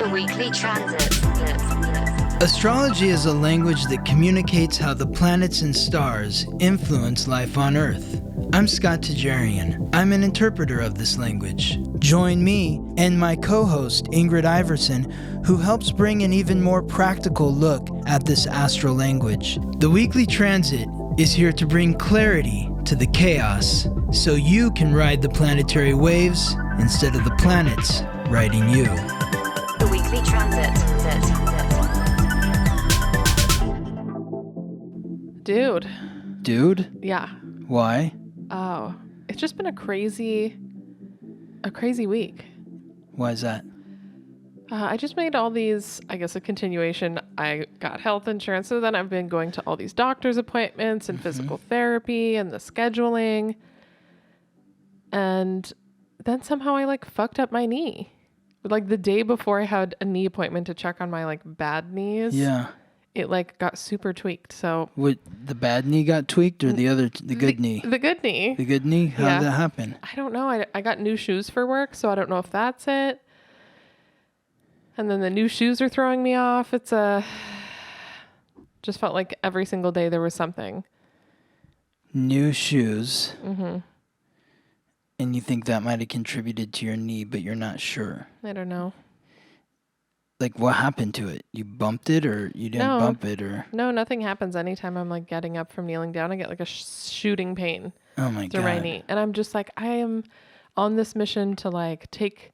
The weekly transit. Astrology is a language that communicates how the planets and stars influence life on Earth. I'm Scott Tajarian. I'm an interpreter of this language. Join me and my co-host Ingrid Iverson, who helps bring an even more practical look at this astral language. The weekly transit is here to bring clarity to the chaos, so you can ride the planetary waves instead of the planets riding you. The weekly transit. Dude? Yeah. Why? Oh, it's just been a crazy week. Why is that? I just made all these, I guess, a continuation. I got health insurance, so then I've been going to all these doctor's appointments and physical therapy and the scheduling. And then somehow I fucked up my knee. The day before I had a knee appointment to check on my bad knees. Yeah. It got super tweaked. So what, the bad knee got tweaked or the good knee? The good knee. The good knee? How did that happen? I don't know. I got new shoes for work, so I don't know if that's it. And then the new shoes are throwing me off. It's just felt like every single day there was something. New shoes. Mm-hmm. And you think that might have contributed to your knee, but you're not sure. I don't know. What happened to it? You bumped it or you didn't bump it or? No, nothing happens. Anytime I'm getting up from kneeling down, I get a shooting pain. Oh my God. Through my knee. And I'm just I am on this mission to take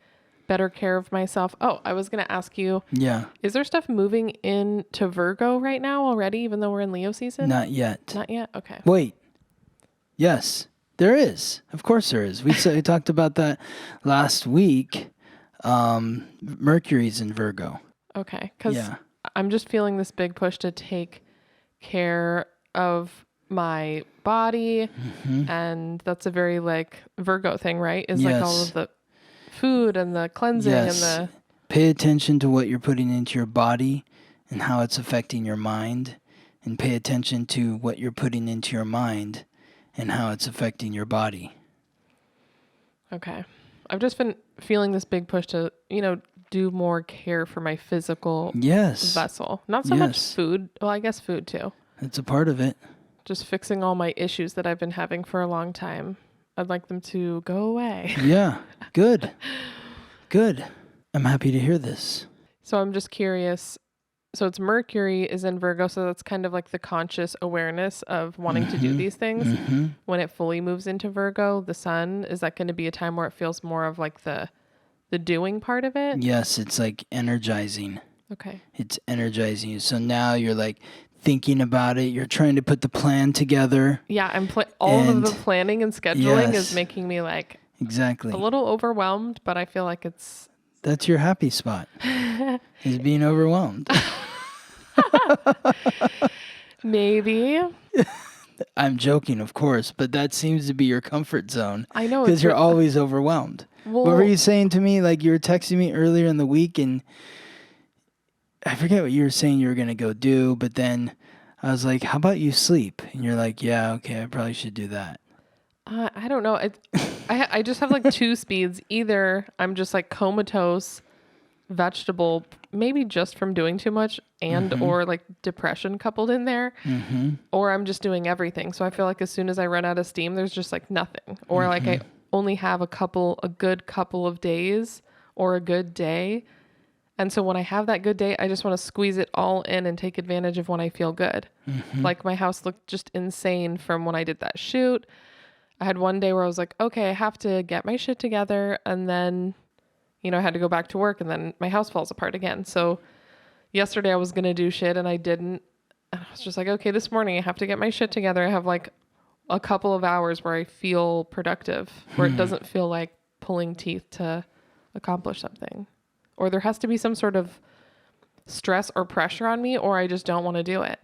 better care of myself. Oh, I was going to ask you. Yeah. Is there stuff moving into Virgo right now already, even though we're in Leo season? Not yet. Not yet? Okay. Wait. Yes, there is. Of course there is. We talked about that last week. Mercury's in Virgo. Okay. Because I'm just feeling this big push to take care of my body. Mm-hmm. And that's a very Virgo thing, right? Is all of the food and the cleansing and the... Pay attention to what you're putting into your body and how it's affecting your mind. And pay attention to what you're putting into your mind and how it's affecting your body. Okay. I've just been feeling this big push to, do more care for my physical vessel. Not so much food. Well, I guess food too. It's a part of it. Just fixing all my issues that I've been having for a long time. I'd like them to go away. Yeah. Good. Good. I'm happy to hear this. So I'm just curious. So it's Mercury is in Virgo, so that's kind of the conscious awareness of wanting to do these things. Mm-hmm. When it fully moves into Virgo, the sun, is that going to be a time where it feels more of the doing part of it? Yes, it's energizing. Okay. It's energizing you. So now you're thinking about it. You're trying to put the plan together. Yeah, all of the planning and scheduling is making me exactly a little overwhelmed, but I feel like it's... That's your happy spot, is being overwhelmed. Maybe. I'm joking, of course, but that seems to be your comfort zone. I know. Because you're always overwhelmed. Well, what were you saying to me? You were texting me earlier in the week, and I forget what you were saying you were going to go do, but then I was like, how about you sleep? And you're like, yeah, okay, I probably should do that. I don't know. I just have two speeds. Either I'm just comatose, vegetable, maybe just from doing too much and or depression coupled in there, or I'm just doing everything. So I feel as soon as I run out of steam, there's just nothing, or I only have a good couple of days or a good day. And so when I have that good day, I just want to squeeze it all in and take advantage of when I feel good. My house looked just insane from when I did that shoot. I had one day where I was okay, I have to get my shit together. And then, I had to go back to work and then my house falls apart again. So yesterday I was going to do shit and I didn't. And I was just okay, this morning I have to get my shit together. I have a couple of hours where I feel productive, where it doesn't feel like pulling teeth to accomplish something. Or there has to be some sort of stress or pressure on me, or I just don't want to do it.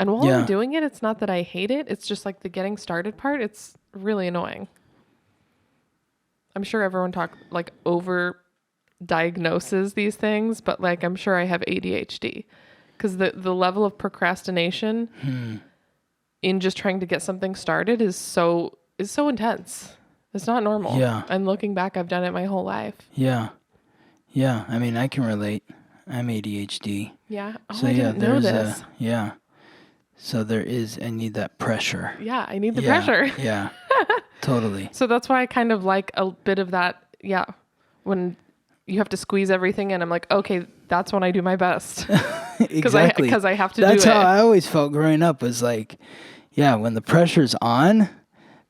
And while I'm doing it, it's not that I hate it. It's just the getting started part. It's really annoying. I'm sure everyone over diagnoses these things, but I'm sure I have ADHD because the level of procrastination in just trying to get something started is so intense. It's not normal. Yeah. And looking back, I've done it my whole life. Yeah. Yeah, I mean, I can relate. I'm ADHD. Yeah. Oh, So I yeah, didn't know there's this. yeah. So I need that pressure. Yeah, I need the Yeah, pressure. yeah, totally. So that's why I kind of like a bit of that. Yeah. When you have to squeeze everything in, I'm like, okay, that's when I do my best. Exactly. Because I have to That's do how it. I always felt growing up was like, yeah, when the pressure's on,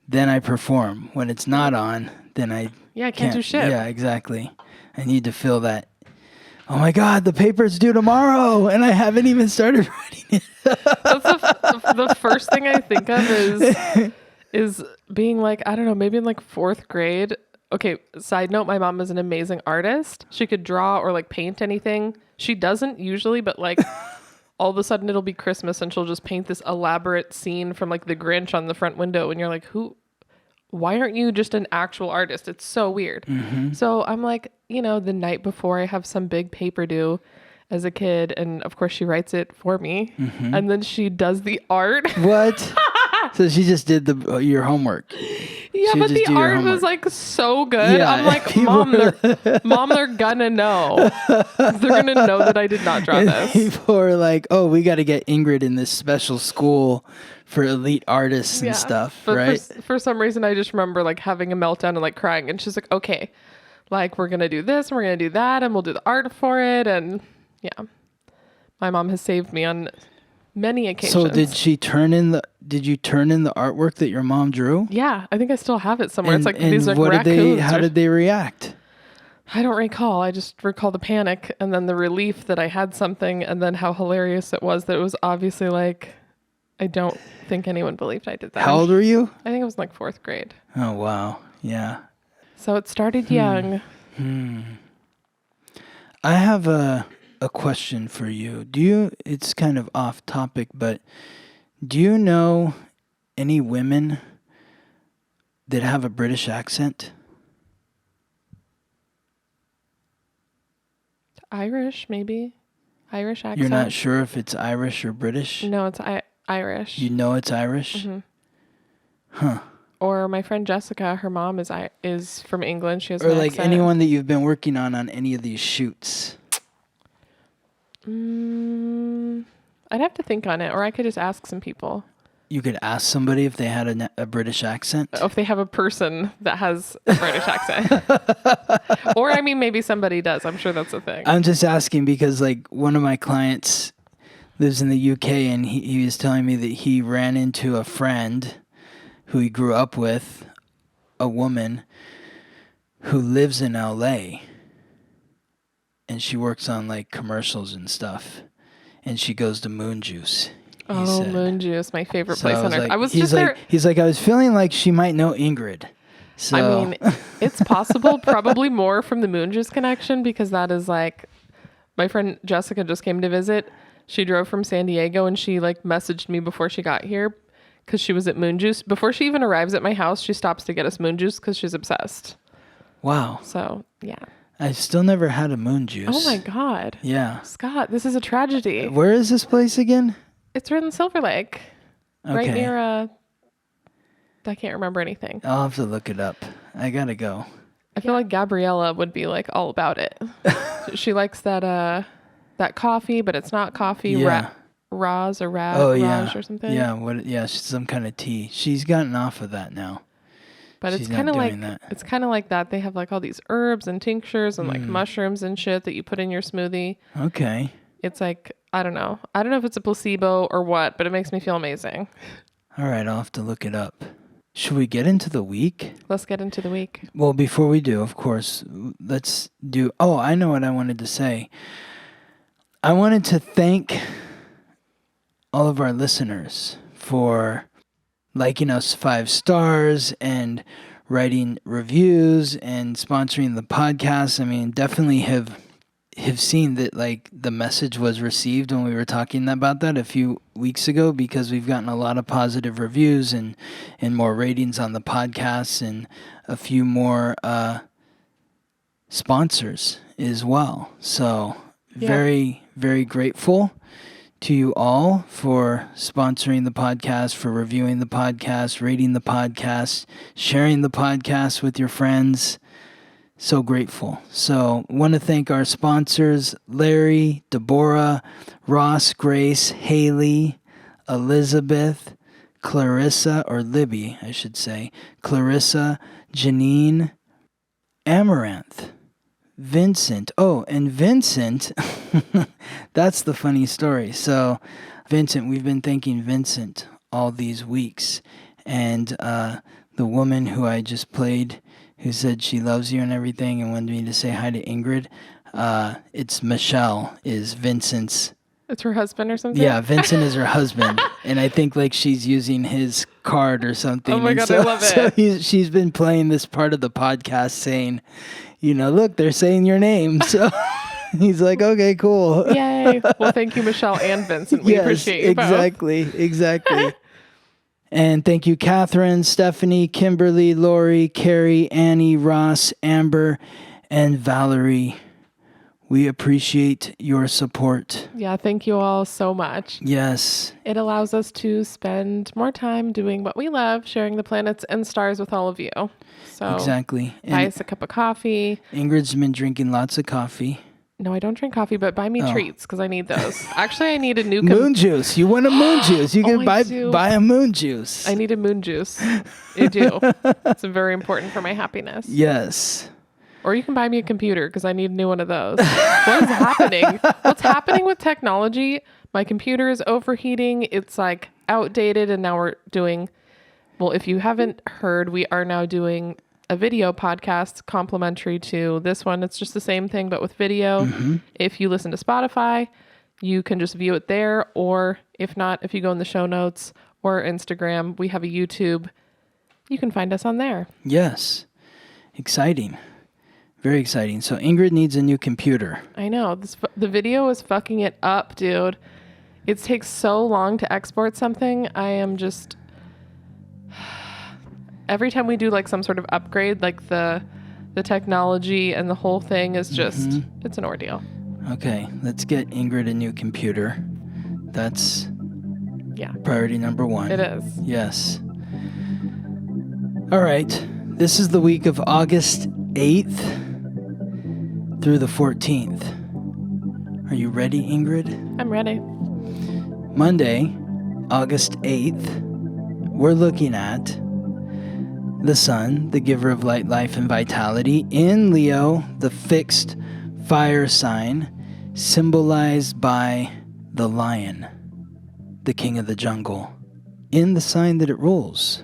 then I perform. When it's not on, then I I can't do shit. Yeah, exactly. I need to feel that. Oh my God, the paper's due tomorrow, and I haven't even started writing it. That's the first thing I think of is being like, I don't know, maybe in like fourth grade. Okay, side note, my mom is an amazing artist. She could draw or like paint anything. She doesn't usually, but like all of a sudden it'll be Christmas and she'll just paint this elaborate scene from like the Grinch on the front window. And you're like, why aren't you just an actual artist? It's so weird. So I'm like, the night before I have some big paper due as a kid. And of course she writes it for me. And then she does the art. What? So she just did your homework. Yeah, She but just the do your art was homework. like so good. Yeah, I'm like, mom, they're gonna know. They're gonna know that I did not draw And this. people are like, "Oh, we got to get Ingrid in this special school for elite artists and stuff, But right?" for some reason, I just remember like having a meltdown and like crying. And she's like, okay, like we're going to do this and we're going to do that and we'll do the art for it. And yeah, my mom has saved me on many occasions. So did you turn in the artwork that your mom drew? Yeah, I think I still have it somewhere. And, it's like and these like what raccoons. how did they react? I don't recall. I just recall the panic and then the relief that I had something and then how hilarious it was that it was obviously like, I don't think anyone believed I did that. How old were you? I think it was like fourth grade. Oh, wow. Yeah. So it started young. I have a question for you. It's kind of off topic, but do you know any women that have a British accent? Irish, maybe. Irish accent. You're not sure if it's Irish or British? No, it's Irish. You know it's Irish? Huh. Or my friend Jessica, her mom is from England. She has Or an like accent. anyone that you've been working on any of these shoots? I'd have to think on it, or I could just ask some people. You could ask somebody if they had a British accent? If they have a person that has a British accent. Or, I mean, maybe somebody does. I'm sure that's a thing. I'm just asking because like one of my clients lives in the UK and he was telling me that he ran into a friend who he grew up with, a woman who lives in LA and she works on like commercials and stuff and she goes to Moon Juice. Oh, Moon Juice, my favorite So place on earth. like, I was just there. He's like, I was feeling like she might know Ingrid. So I mean, it's possible, probably more from the Moon Juice connection because that is like, my friend Jessica just came to visit. She drove from San Diego and she like messaged me before she got here because she was at Moon Juice. Before she even arrives at my house, she stops to get us Moon Juice because she's obsessed. Wow. So, yeah. I've still never had a Moon Juice. Oh my God. Yeah. Scott, this is a tragedy. Where is this place again? It's right in Silver Lake. Right Okay. near, I can't remember anything. I'll have to look it up. I gotta go. I feel like Gabriella would be like all about it. She likes that coffee, but it's not coffee. Yeah. Raz or Raz, Oh yeah. Raj or something. Yeah. Yeah. Some kind of tea. She's gotten off of that now. But She's it's not kind of like doing that. it's kind of like that. They have like all these herbs and tinctures and like mushrooms and shit that you put in your smoothie. Okay. It's like I don't know if it's a placebo or what, but it makes me feel amazing. All right. I'll have to look it up. Should we get into the week? Let's get into the week. Well, before we do, of course, let's do. Oh, I know what I wanted to say. I wanted to thank all of our listeners for liking us 5 stars and writing reviews and sponsoring the podcast. I mean, definitely have seen that like the message was received when we were talking about that a few weeks ago because we've gotten a lot of positive reviews and more ratings on the podcast and a few more sponsors as well. So very, very grateful to you all for sponsoring the podcast, for reviewing the podcast, rating the podcast, sharing the podcast with your friends. So grateful. So want to thank our sponsors, Larry, Deborah, Ross, Grace, Haley, Elizabeth, Clarissa, or Libby, I should say, Clarissa, Janine, Amaranth, Vincent. Oh, and Vincent, that's the funny story. So Vincent, we've been thanking Vincent all these weeks. And the woman who I just played, who said she loves you and everything and wanted me to say hi to Ingrid, it's Michelle, is Vincent's. It's her husband or something? Yeah, Vincent is her husband. And I think like she's using his card or something. Oh my And God, I love it. So she's been playing this part of the podcast saying, look, they're saying your name. So he's like, okay, cool. Yay. Well, thank you, Michelle and Vincent. We appreciate you Exactly. And thank you, Catherine, Stephanie, Kimberly, Lori, Carrie, Annie, Ross, Amber, and Valerie. We appreciate your support. Yeah, thank you all so much. Yes. It allows us to spend more time doing what we love, sharing the planets and stars with all of you. So Exactly. buy us a cup of coffee. Ingrid's been drinking lots of coffee. No, I don't drink coffee, but buy me treats because I need those. Actually, I need a new Moon juice. You want a moon juice. You can buy a moon juice. I need a moon juice. I do. It's very important for my happiness. Yes. Or you can buy me a computer because I need a new one of those. What is happening? What's happening with technology? My computer is overheating. It's like outdated. And now we're doing, well, if you haven't heard, we are now doing a video podcast complimentary to this one. It's just the same thing, but with video. Mm-hmm. If you listen to Spotify, you can just view it there. Or if not, if you go in the show notes or Instagram, we have a YouTube. You can find us on there. Yes. Exciting. Very exciting. So Ingrid needs a new computer. I know. The video is fucking it up, dude. It takes so long to export something. I am just... Every time we do like some sort of upgrade, like the technology and the whole thing is just, it's an ordeal. Okay, let's get Ingrid a new computer. That's priority number one. It is. Yes. All right. This is the week of August 8th through the 14th. Are you ready, Ingrid? I'm ready. Monday, August 8th, we're looking at the sun, the giver of light, life, and vitality, in Leo, the fixed fire sign, symbolized by the lion, the king of the jungle, in the sign that it rules.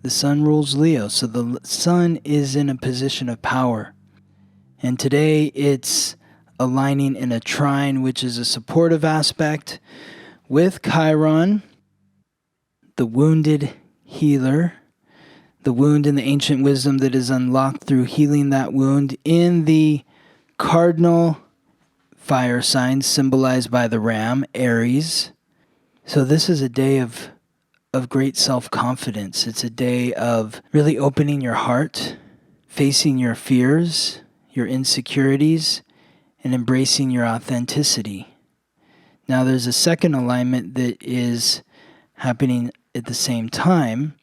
The sun rules Leo, so the sun is in a position of power. And today it's aligning in a trine, which is a supportive aspect, with Chiron, the wounded healer, the wound in the ancient wisdom that is unlocked through healing that wound in the cardinal fire sign symbolized by the ram, Aries. So this is a day of great self-confidence. It's a day of really opening your heart, facing your fears, your insecurities, and embracing your authenticity. Now there's a second alignment that is happening at the same time,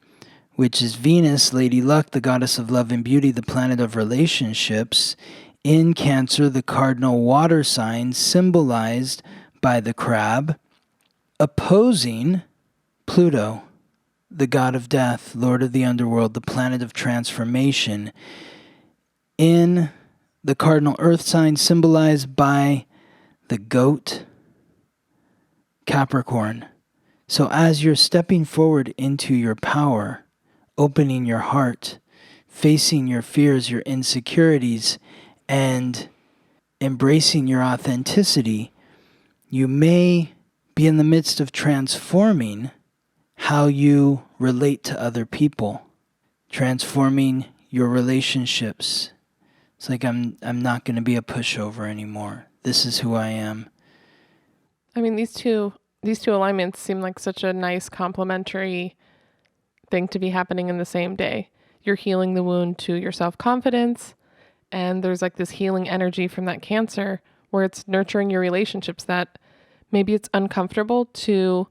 which is Venus, Lady Luck, the goddess of love and beauty, the planet of relationships, in Cancer, the cardinal water sign, symbolized by the crab, opposing Pluto, the god of death, lord of the underworld, the planet of transformation, in the cardinal earth sign, symbolized by the goat, Capricorn. So as you're stepping forward into your power, opening your heart, facing your fears, your insecurities, and embracing your authenticity, you may be in the midst of transforming how you relate to other people, transforming your relationships. It's like I'm not going to be a pushover anymore. This is who I am. I mean, these two alignments seem like such a nice complementary thing to be happening in the same day. You're healing the wound to your self-confidence, and there's like this healing energy from that Cancer where it's nurturing your relationships, that maybe it's uncomfortable to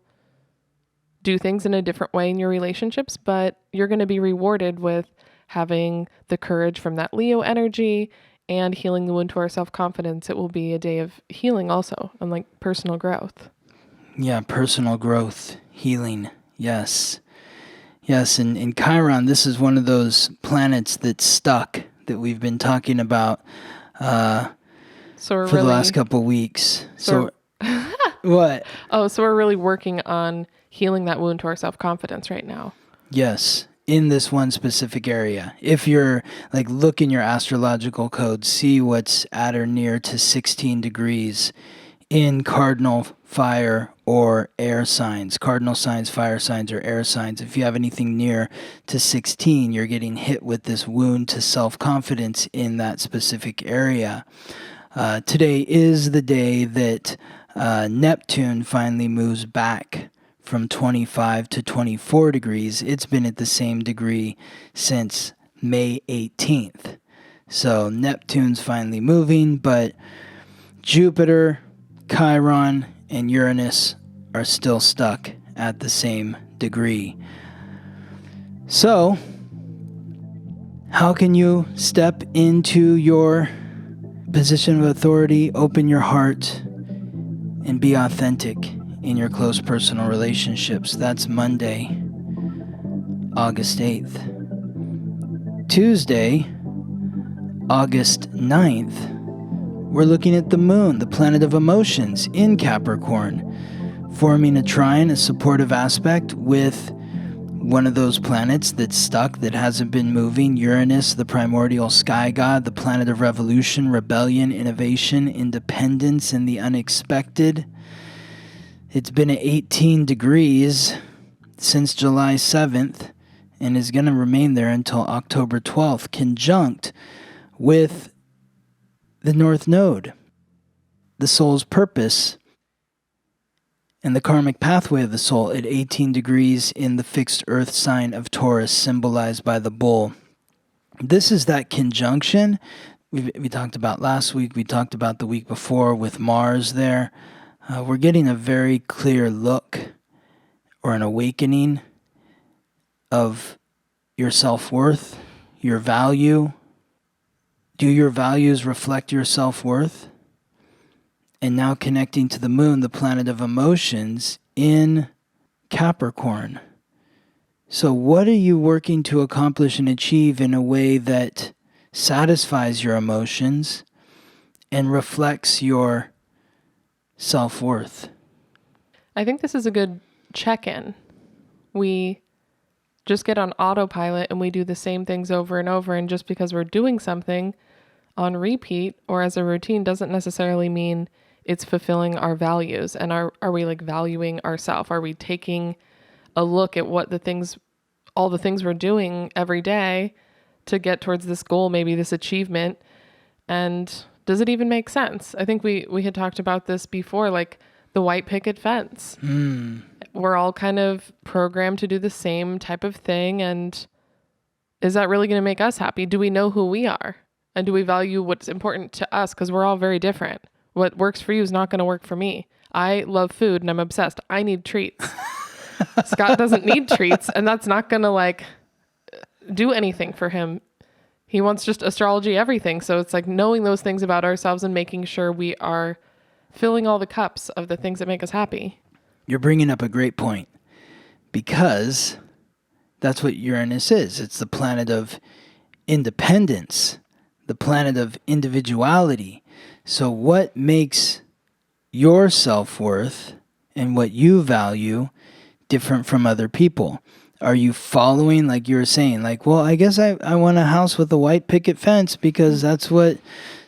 do things in a different way in your relationships, but you're going to be rewarded with having the courage from that Leo energy and healing the wound to our self-confidence. It will be a day of healing also, and like personal growth. Yeah, personal growth, healing. Yes. Yes, and in Chiron, this is one of those planets that's stuck that we've been talking about So we're for really, the last couple weeks. So what? Oh, so we're really working on healing that wound to our self-confidence right now. Yes, in this one specific area. If you're like, look in your astrological code, see what's at or near to 16 degrees in cardinal, fire, or air signs. Cardinal signs, fire signs, or air signs. If you have anything near to 16, you're getting hit with this wound to self-confidence in that specific area. Today is the day that Neptune finally moves back from 25 to 24 degrees. It's been at the same degree since May 18th. So Neptune's finally moving, but Jupiter, Chiron, and Uranus are still stuck at the same degree. So, how can you step into your position of authority, open your heart, and be authentic in your close personal relationships? That's Monday, August 8th. Tuesday, August 9th, we're looking at the moon, the planet of emotions, in Capricorn, forming a trine, a supportive aspect with one of those planets that's stuck, that hasn't been moving, Uranus, the primordial sky god, the planet of revolution, rebellion, innovation, independence, and the unexpected. It's been at 18 degrees since July 7th and is going to remain there until October 12th, conjunct with the North Node, the soul's purpose, and the karmic pathway of the soul at 18 degrees in the fixed earth sign of Taurus, symbolized by the bull. This is that conjunction we talked about last week, we talked about the week before with Mars there. We're getting a very clear look or an awakening of your self-worth, your value. Do your values reflect your self-worth? And now connecting to the moon, the planet of emotions in Capricorn. So what are you working to accomplish and achieve in a way that satisfies your emotions and reflects your self-worth? I think this is a good check-in. We just get on autopilot and we do the same things over and over, and just because we're doing something on repeat or as a routine doesn't necessarily mean it's fulfilling our values. And are we like valuing ourselves? Are we taking a look at what all the things we're doing every day to get towards this goal, maybe this achievement? And does it even make sense? I think we had talked about this before, like the white picket fence. We're all kind of programmed to do the same type of thing. And is that really going to make us happy? Do we know who we are? And do we value what's important to us? Because we're all very different. What works for you is not going to work for me. I love food and I'm obsessed. I need treats. Scott doesn't need treats, and that's not going to like do anything for him. He wants just astrology everything. So it's like knowing those things about ourselves and making sure we are filling all the cups of the things that make us happy. You're bringing up a great point, because that's what Uranus is. It's the planet of independence, the planet of individuality. So what makes your self-worth and what you value different from other people? Are you following, like you were saying, like, well, I guess I want a house with a white picket fence because that's what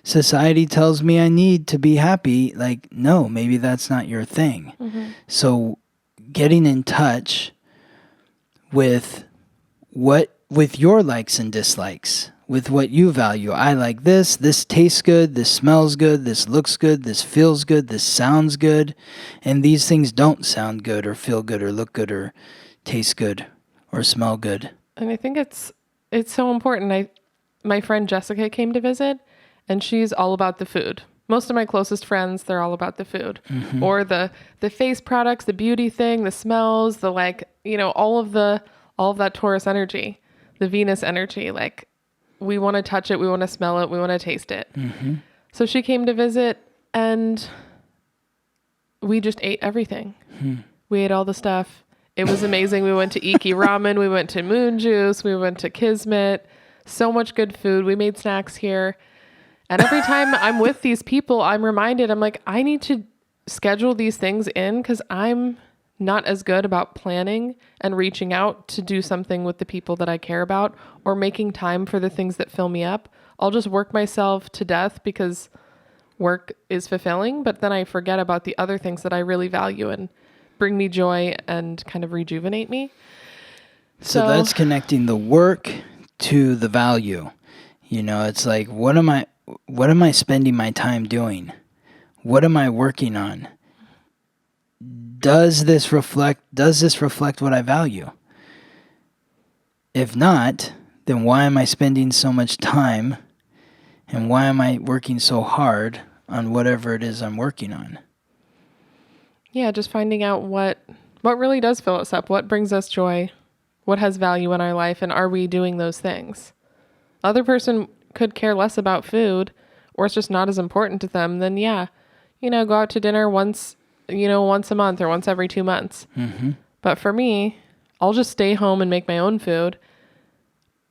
society tells me I need to be happy? Like, no, maybe that's not your thing. So getting in touch with your likes and dislikes, with what you value. I like this tastes good, this smells good, this looks good, this feels good, this sounds good, and these things don't sound good or feel good or look good or taste good or smell good. And I think it's so important. My friend Jessica came to visit, and she's all about the food. Most of my closest friends, they're all about the food, or the face products, the beauty thing, the smells, the all of that Taurus energy. the Venus energy. Like, we want to touch it, we want to smell it, we want to taste it. So she came to visit, and we just ate everything. We ate all the stuff. It was amazing. We went to Iki Ramen, we went to Moon Juice, we went to Kismet. So much good food. We made snacks here. And every time I'm with these people, I'm reminded, I'm like, I need to schedule these things in, because I'm not as good about planning and reaching out to do something with the people that I care about, or making time for the things that fill me up. I'll just work myself to death because work is fulfilling, but then I forget about the other things that I really value and bring me joy and kind of rejuvenate me. So that's connecting the work to the value. You know, it's like, what am I spending my time doing? What am I working on? Does this reflect what I value? If not, then why am I spending so much time, and why am I working so hard on whatever it is I'm working on? Yeah, just finding out what really does fill us up, what brings us joy, what has value in our life, and are we doing those things? Other person could care less about food, or it's just not as important to them. Then go out to dinner once a month or once every 2 months. But for me, I'll just stay home and make my own food,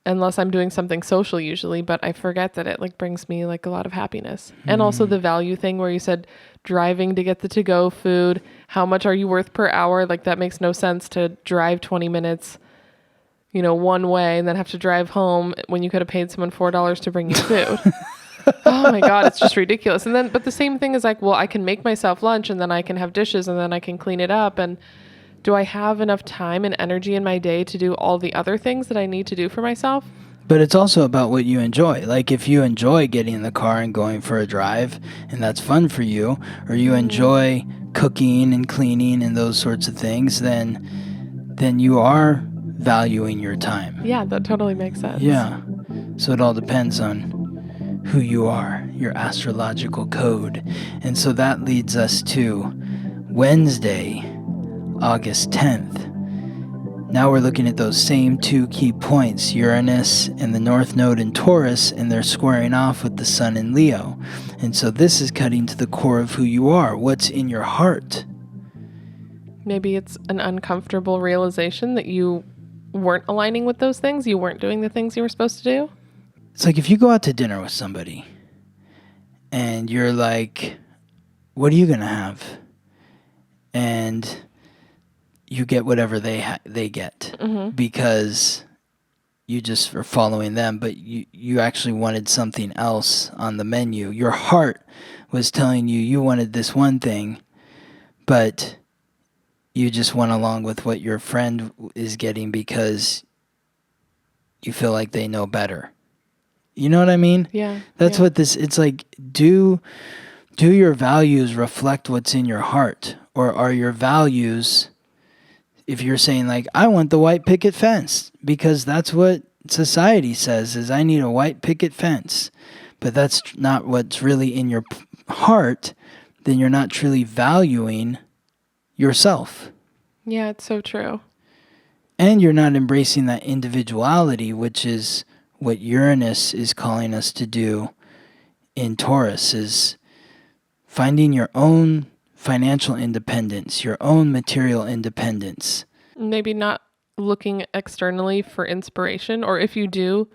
unless I'm doing something social usually, but I forget that it like brings me like a lot of happiness. And also the value thing where you said driving to get the to-go food, how much are you worth per hour? Like, that makes no sense to drive 20 minutes, one way, and then have to drive home when you could have paid someone $4 to bring you food. Oh my God, it's just ridiculous. And then, but the same thing is like, well, I can make myself lunch, and then I can have dishes, and then I can clean it up. And do I have enough time and energy in my day to do all the other things that I need to do for myself? But it's also about what you enjoy. Like, if you enjoy getting in the car and going for a drive, and that's fun for you, or you enjoy cooking and cleaning and those sorts of things, then you are valuing your time. Yeah, that totally makes sense. Yeah. So it all depends on who you are, your astrological code. And so that leads us to Wednesday, August 10th. Now we're looking at those same two key points, Uranus and the North Node in Taurus, and they're squaring off with the Sun in Leo. And so this is cutting to the core of who you are, what's in your heart. Maybe it's an uncomfortable realization that you weren't aligning with those things, you weren't doing the things you were supposed to do. It's like if you go out to dinner with somebody and you're like, what are you going to have? And you get whatever they get because you just are following them, but you actually wanted something else on the menu. Your heart was telling you wanted this one thing, but you just went along with what your friend is getting because you feel like they know better. You know what I mean? Yeah. That's what it's like, do your values reflect what's in your heart? Or are your values, if you're saying like, I want the white picket fence because that's what society says is I need a white picket fence, but that's not what's really in your heart, then you're not truly valuing yourself. Yeah, it's so true. And you're not embracing that individuality, which is what Uranus is calling us to do in Taurus, is finding your own financial independence, your own material independence. Maybe not looking externally for inspiration, or if you do,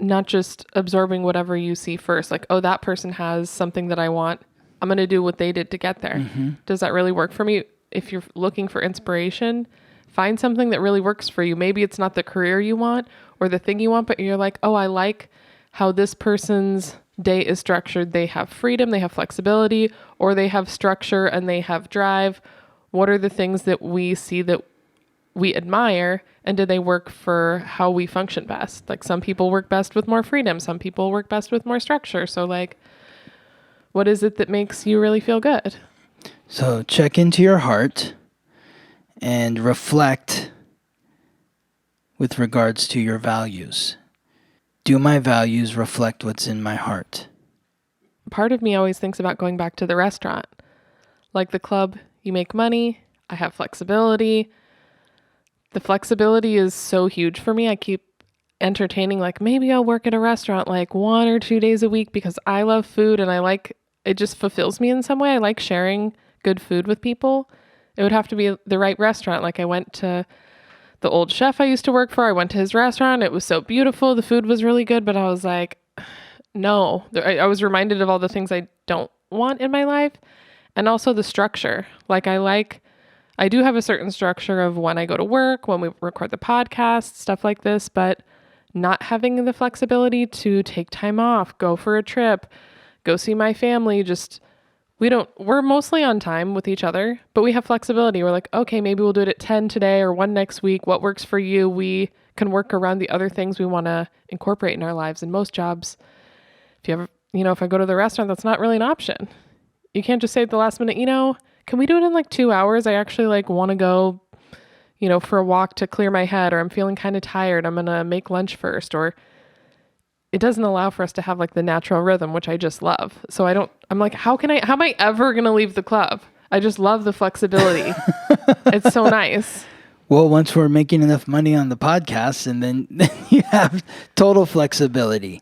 not just absorbing whatever you see first. Like, oh, that person has something that I want. I'm going to do what they did to get there. Does that really work for me? If you're looking for inspiration, find something that really works for you. Maybe it's not the career you want or the thing you want, but you're like, oh, I like how this person's day is structured. They have freedom, they have flexibility, or they have structure and they have drive. What are the things that we see that we admire, and do they work for how we function best? Like, some people work best with more freedom. Some people work best with more structure. So like, what is it that makes you really feel good? So check into your heart and reflect with regards to your values. Do my values reflect what's in my heart? Part of me always thinks about going back to the restaurant. Like the club, you make money, I have flexibility, The flexibility is so huge for me. I keep entertaining, like, maybe I'll work at a restaurant like 1 or 2 days a week because I love food and it just fulfills me in some way. I like sharing good food with people. It would have to be the right restaurant. Like, I went to the old chef I used to work for. I went to his restaurant. It was so beautiful. The food was really good, but I was like, no. I was reminded of all the things I don't want in my life, and also the structure. Like, I do have a certain structure of when I go to work, when we record the podcast, stuff like this, but not having the flexibility to take time off, go for a trip, go see my family, we're mostly on time with each other, but we have flexibility. We're like, okay, maybe we'll do it at 10 today or 1 next week. What works for you? We can work around the other things we want to incorporate in our lives. In most jobs, if I go to the restaurant, that's not really an option. You can't just say at the last minute, can we do it in like 2 hours? I actually want to go, for a walk to clear my head, or I'm feeling kind of tired. I'm going to make lunch first, or it doesn't allow for us to have like the natural rhythm, which I just love. So I'm like, how am I ever going to leave the club? I just love the flexibility. It's so nice. Well, once we're making enough money on the podcast, and then you have total flexibility.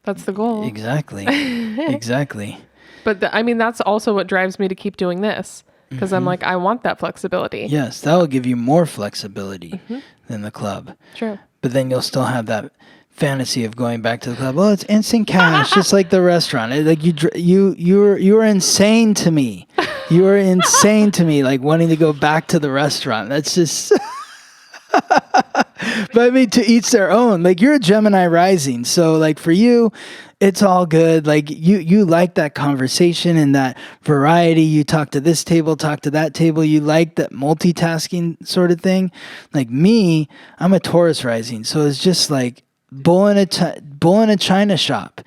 That's the goal. Exactly. Exactly. But that's also what drives me to keep doing this. Because I'm like, I want that flexibility. Yes, that will give you more flexibility than the club. True. But then you'll still have that fantasy of going back to the club. Oh, it's instant cash, just like the restaurant. Like you were insane to me. You were insane to me, like wanting to go back to the restaurant. That's just. But I mean, to each their own. Like, you're a Gemini rising, so like for you, it's all good. Like you like that conversation and that variety. You talk to this table, talk to that table. You like that multitasking sort of thing. Like me, I'm a Taurus rising, so it's just like bull in a china shop.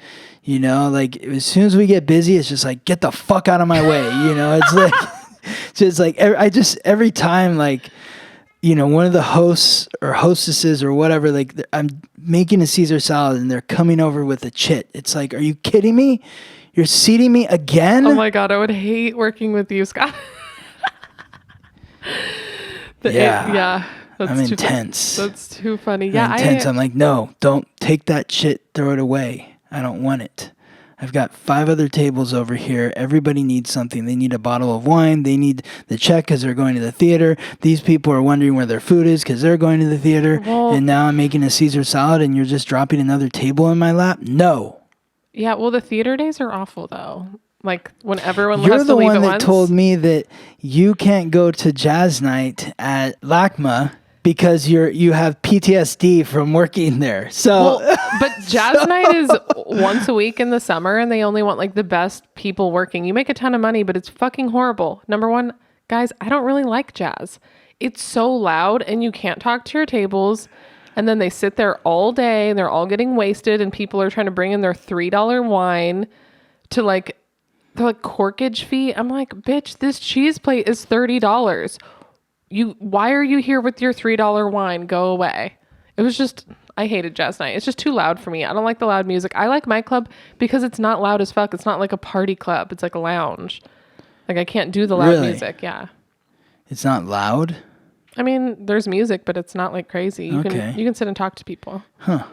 Like as soon as we get busy, it's just like, get the fuck out of my way. It's like just like every time, like. One of the hosts or hostesses or whatever, like I'm making a Caesar salad and they're coming over with a chit. It's like, are you kidding me? You're seating me again? Oh my God, I would hate working with you, Scott. Yeah. That's I'm intense. That's too funny. I'm intense. I'm like, no, don't take that shit. Throw it away. I don't want it. I've got 5 other tables over here. Everybody needs something. They need a bottle of wine. They need the check because they're going to the theater. These people are wondering where their food is because they're going to the theater. Well, and now I'm making a Caesar salad and you're just dropping another table in my lap? No. Yeah, well, the theater days are awful, though. Like, when everyone You're has to leave at once. You're the one that told me that you can't go to jazz night at LACMA because you have PTSD from working there. So, but jazz night is once a week in the summer, and they only want like the best people working. You make a ton of money, but it's fucking horrible. Number one, guys, I don't really like jazz. It's so loud, and you can't talk to your tables. And then they sit there all day, and they're all getting wasted, and people are trying to bring in their $3 wine to like, they're like corkage fee. I'm like, bitch, this cheese plate is $30. Why are you here with your $3 wine? Go away. It was just, I hated jazz night. It's just too loud for me. I don't like the loud music. I like my club because it's not loud as fuck. It's not like a party club. It's like a lounge. Like, I can't do the loud music. Yeah. It's not loud? I mean, there's music, but it's not like crazy. You can sit and talk to people. Huh.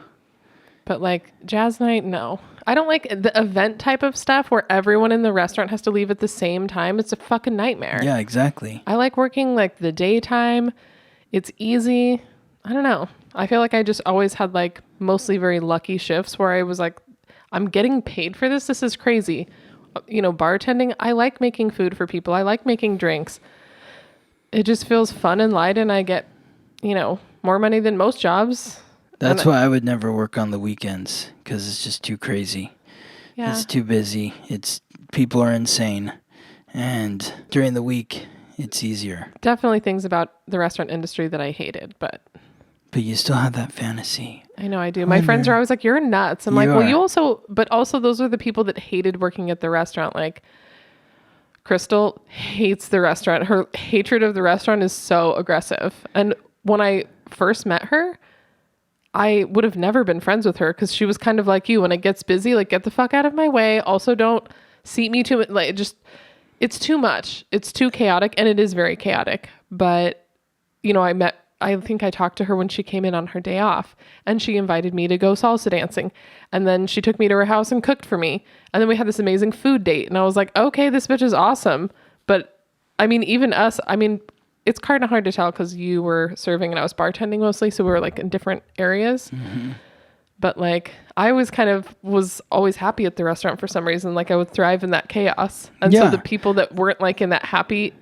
But like jazz night, no. I don't like the event type of stuff where everyone in the restaurant has to leave at the same time. It's a fucking nightmare. Yeah, exactly. I like working like the daytime. It's easy. I don't know. I feel like I just always had like mostly very lucky shifts where I was like, I'm getting paid for this. This is crazy. Bartending. I like making food for people. I like making drinks. It just feels fun and light, and I get, more money than most jobs. That's why I would never work on the weekends, because it's just too crazy. Yeah. It's too busy. People are insane. And during the week, it's easier. Definitely things about the restaurant industry that I hated, but you still have that fantasy. I know I do. My friends are always like, you're nuts. I'm like, well, you also, but also those are the people that hated working at the restaurant. Like, Crystal hates the restaurant. Her hatred of the restaurant is so aggressive. And when I first met her, I would have never been friends with her because she was kind of like you. When it gets busy, like, get the fuck out of my way. Also, don't seat me too much. Like, it's too much. It's too chaotic, and it is very chaotic. But, I think I talked to her when she came in on her day off, and she invited me to go salsa dancing. And then she took me to her house and cooked for me. And then we had this amazing food date. And I was like, okay, this bitch is awesome. But I mean, even us, I mean, it's kind of hard to tell because you were serving and I was bartending mostly. So we were like in different areas. Mm-hmm. But like, I was always happy at the restaurant for some reason. Like I would thrive in that chaos. And so the people that weren't like in that happy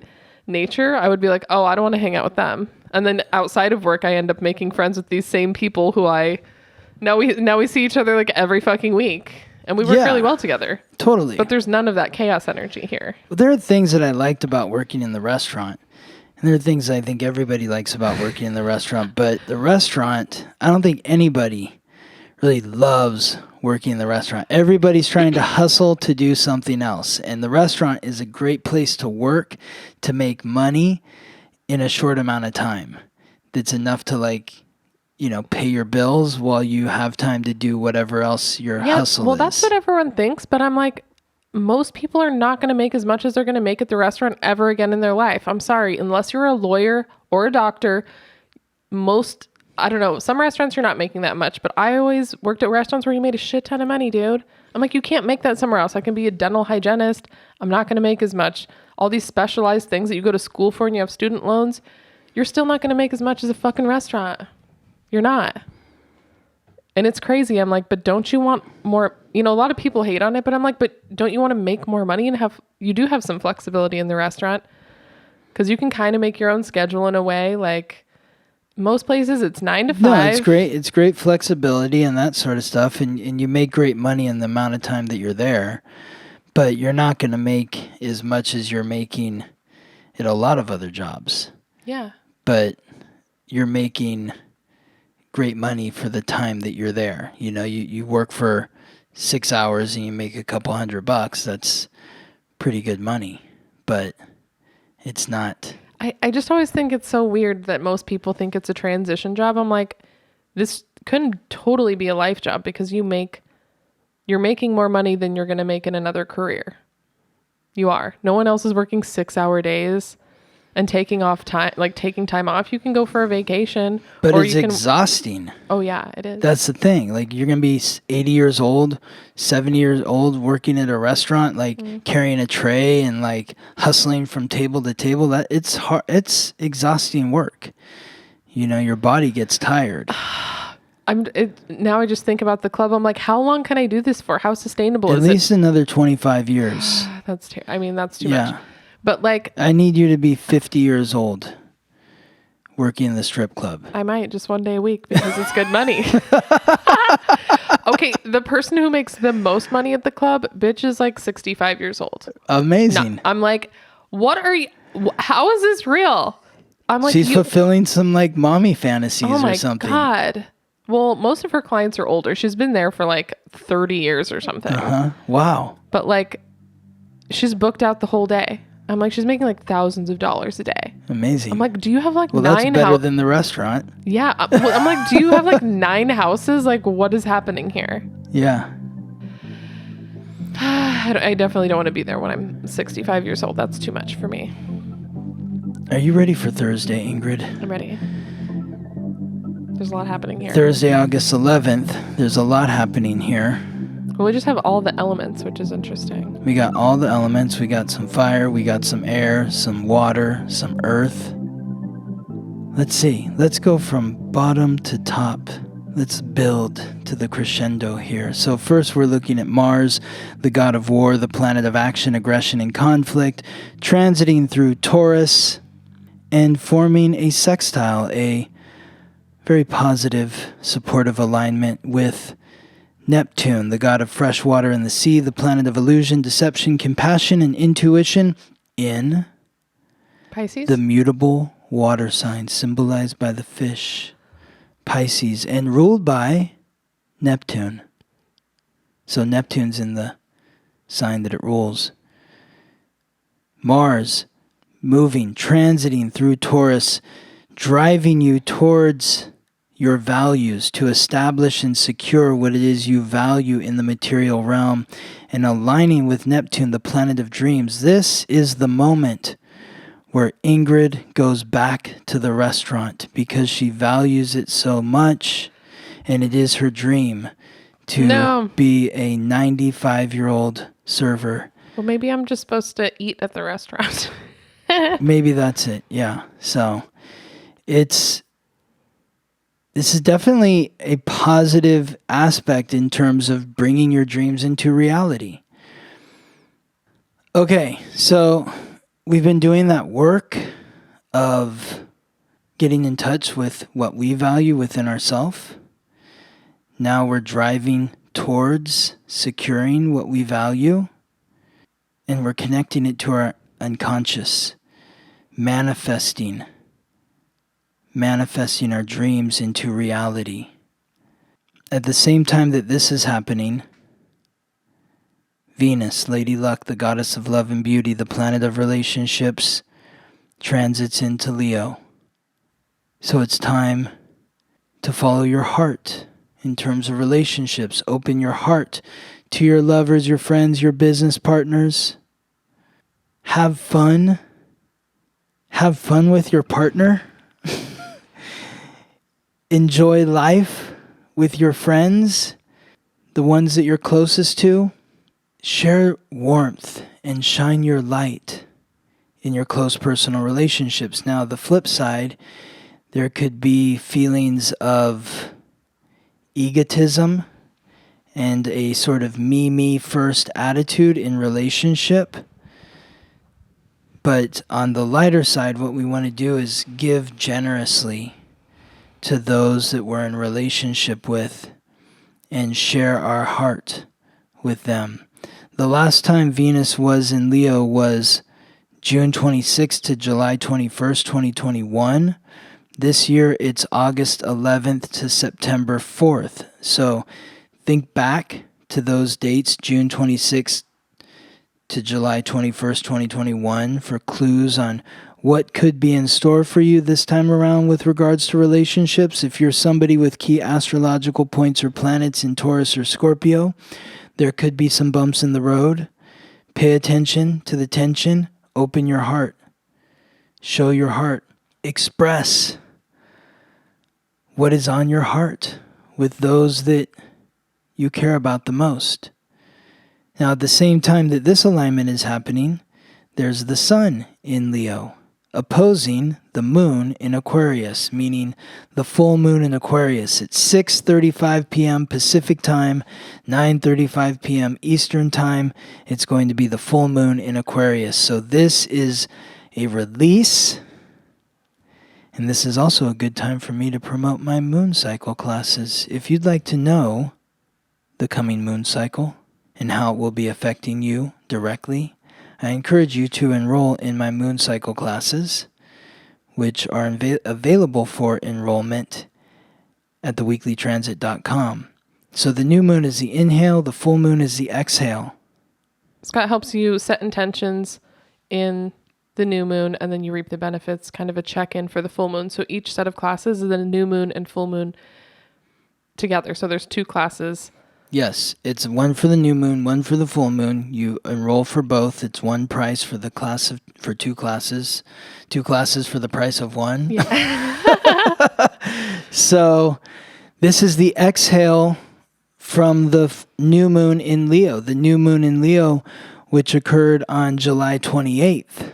nature, I would be like, oh, I don't want to hang out with them. And then outside of work, I end up making friends with these same people who now we see each other like every fucking week. And we work really well together. Totally. But there's none of that chaos energy here. Well, there are things that I liked about working in the restaurant. And there are things I think everybody likes about working in the restaurant. But the restaurant, I don't think anybody really loves working in the restaurant. Everybody's trying to hustle to do something else. And the restaurant is a great place to work, to make money in a short amount of time. That's enough to like, you know, pay your bills while you have time to do whatever else your hustle is. Well, that's what everyone thinks. But I'm like, most people are not going to make as much as they're going to make at the restaurant ever again in their life. I'm sorry. Unless you're a lawyer or a doctor, I don't know, some restaurants you're not making that much, but I always worked at restaurants where you made a shit ton of money, dude. I'm like, you can't make that somewhere else. I can be a dental hygienist. I'm not going to make as much. All these specialized things that you go to school for and you have student loans, you're still not going to make as much as a fucking restaurant. You're not. And it's crazy. I'm like, but don't you want more? You know, a lot of people hate on it, but I'm like, but don't you want to make more money and you do have some flexibility in the restaurant? Because you can kind of make your own schedule in a way. Like most places, it's 9 to 5. No, it's great. It's great flexibility and that sort of stuff. And you make great money in the amount of time that you're there. But you're not going to make as much as you're making at a lot of other jobs. Yeah. But you're making great money for the time that you're there. You know, you work for 6 hours and you make a couple $100. That's pretty good money. But it's not. I just always think it's so weird that most people think it's a transition job. I'm like, this couldn't totally be a life job because you're making more money than you're going to make in another career. You are. No one else is working 6-hour days and taking time off. You can go for a vacation. But it's exhausting. Oh, yeah, it is. That's the thing. Like, you're going to be 80 years old, 70 years old, working at a restaurant, like carrying a tray and like hustling from table to table. It's hard. It's exhausting work. You know, your body gets tired. Now I just think about the club. I'm like, how long can I do this for? How sustainable is it? At least another 25 years. That's too much. But like, I need you to be 50 years old working in the strip club. I might just one day a week because it's good money. Okay, the person who makes the most money at the club, bitch, is like 65 years old. Amazing. No, I'm like, how is this real? I'm like, she's fulfilling some like mommy fantasies or something. Oh my God. Well, most of her clients are older. She's been there for like 30 years or something. Wow. But like, she's booked out the whole day. I'm like, she's making like thousands of dollars a day. Amazing. I'm like, do you have like 9 houses? Well, that's better than the restaurant. Yeah. I'm like, do you have like 9 houses? Like, what is happening here? Yeah. I definitely don't want to be there when I'm 65 years old. That's too much for me. Are you ready for Thursday, Ingrid? I'm ready. There's a lot happening here. Thursday, August 11th. There's a lot happening here. Well, we just have all the elements, which is interesting. We got all the elements. We got some fire. We got some air, some water, some earth. Let's see. Let's go from bottom to top. Let's build to the crescendo here. So first we're looking at Mars, the god of war, the planet of action, aggression, and conflict, transiting through Taurus and forming a sextile, a very positive, supportive alignment with Neptune, the god of fresh water and the sea, the planet of illusion, deception, compassion, and intuition in Pisces, the mutable water sign symbolized by the fish, Pisces, and ruled by Neptune. So Neptune's in the sign that it rules. Mars, moving, transiting through Taurus, driving you towards your values, to establish and secure what it is you value in the material realm, and aligning with Neptune, the planet of dreams. This is the moment where Ingrid goes back to the restaurant because she values it so much, and it is her dream to be a 95-year-old server. Well, maybe I'm just supposed to eat at the restaurant. Maybe that's it. Yeah. So this is definitely a positive aspect in terms of bringing your dreams into reality. Okay, so we've been doing that work of getting in touch with what we value within ourselves. Now we're driving towards securing what we value, and we're connecting it to our unconscious, manifesting our dreams into reality. At the same time that this is happening, Venus, Lady Luck, the goddess of love and beauty, the planet of relationships, transits into Leo. So it's time to follow your heart in terms of relationships. Open your heart to your lovers, your friends, your business partners. Have fun. Have fun with your partner. Enjoy life with your friends, the ones that you're closest to. Share warmth and shine your light in your close personal relationships. Now, the flip side, there could be feelings of egotism and a sort of me first attitude in relationship. But on the lighter side, what we want to do is give generously to those that we're in relationship with and share our heart with them. The last time Venus was in Leo was June 26th to July 21st, 2021. This year it's August 11th to September 4th. So think back to those dates, June 26th to July 21st, 2021, for clues on what could be in store for you this time around with regards to relationships. If you're somebody with key astrological points or planets in Taurus or Scorpio, there could be some bumps in the road. Pay attention to the tension. Open your heart. Show your heart. Express what is on your heart with those that you care about the most. Now, at the same time that this alignment is happening, there's the sun in Leo, opposing the moon in Aquarius, meaning the full moon in Aquarius. It's 6:35 p.m. Pacific time, 9:35 p.m. Eastern time. It's going to be the full moon in Aquarius. So this is a release, and this is also a good time for me to promote my moon cycle classes. If you'd like to know the coming moon cycle and how it will be affecting you directly, I encourage you to enroll in my moon cycle classes, which are available for enrollment at theweeklytransit.com. So the new moon is the inhale, the full moon is the exhale. Scott helps you set intentions in the new moon, and then you reap the benefits, kind of a check-in for the full moon. So each set of classes is a new moon and full moon together. So there's 2 classes. Yes, it's one for the new moon, one for the full moon. You enroll for both. It's one price for for 2 classes. 2 classes for the price of one. Yeah. So this is the exhale from the new moon in Leo. The new moon in Leo, which occurred on July 28th.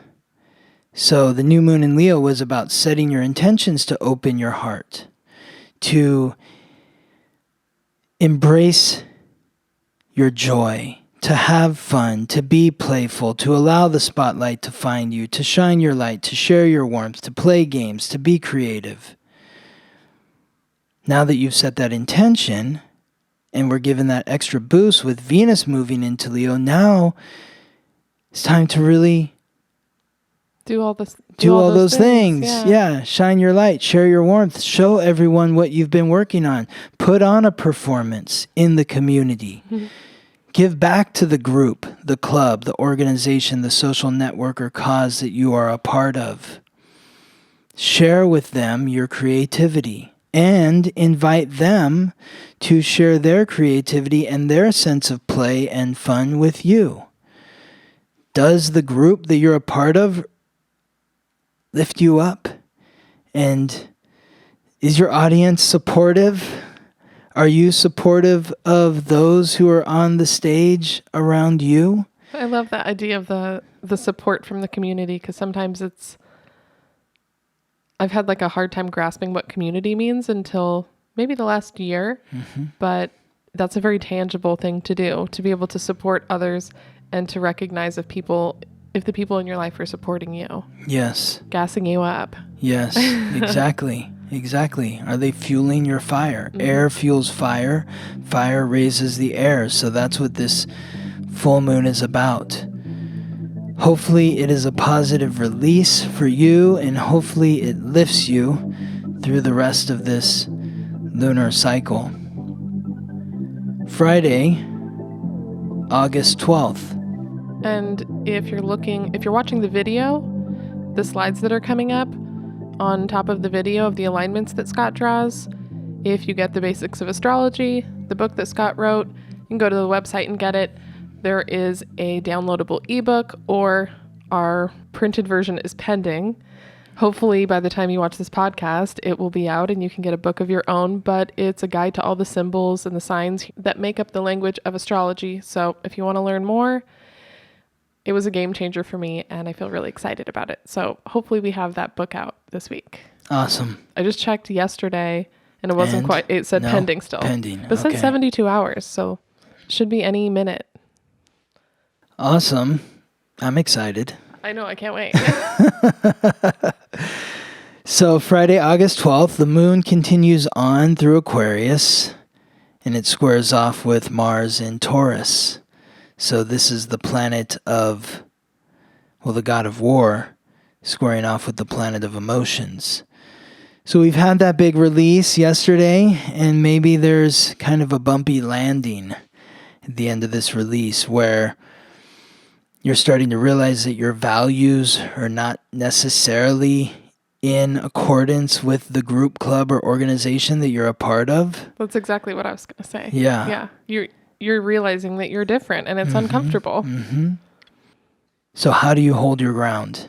So the new moon in Leo was about setting your intentions to open your heart, to embrace your joy, to have fun, to be playful, to allow the spotlight to find you, to shine your light, to share your warmth, to play games, to be creative. Now that you've set that intention, and we're given that extra boost with Venus moving into Leo, now it's time to really do all those things. Yeah, shine your light, share your warmth, show everyone what you've been working on. Put on a performance in the community. Mm-hmm. Give back to the group, the club, the organization, the social network or cause that you are a part of. Share with them your creativity and invite them to share their creativity and their sense of play and fun with you. Does the group that you're a part of lift you up? And is your audience supportive? Are you supportive of those who are on the stage around you? I love that idea of the support from the community, because sometimes I've had like a hard time grasping what community means until maybe the last year, but that's a very tangible thing to do, to be able to support others and to recognize if the people in your life are supporting you. Yes. Gassing you up. Yes, exactly. Exactly. Are they fueling your fire? Air fuels fire. Fire raises the air. So that's what this full moon is about. Hopefully it is a positive release for you, and hopefully it lifts you through the rest of this lunar cycle. Friday, August 12th. And if you're watching the video, the slides that are coming up on top of the video of the alignments that Scott draws, if you get the basics of astrology, the book that Scott wrote, you can go to the website and get it. There is a downloadable ebook, or our printed version is pending. Hopefully by the time you watch this podcast, it will be out and you can get a book of your own, but it's a guide to all the symbols and the signs that make up the language of astrology. So if you want to learn more, it was a game changer for me, and I feel really excited about it. So hopefully we have that book out this week. Awesome. I just checked yesterday, and it wasn't quite, it said pending still. Pending, But it said 72 hours, so should be any minute. Awesome. I'm excited. I know, I can't wait. So Friday, August 12th, the moon continues on through Aquarius, and it squares off with Mars in Taurus. So this is the planet of, the god of war, squaring off with the planet of emotions. So we've had that big release yesterday, and maybe there's kind of a bumpy landing at the end of this release where you're starting to realize that your values are not necessarily in accordance with the group, club, or organization that you're a part of. That's exactly what I was going to say. Yeah. Yeah. You're realizing that you're different, and it's uncomfortable. So how do you hold your ground?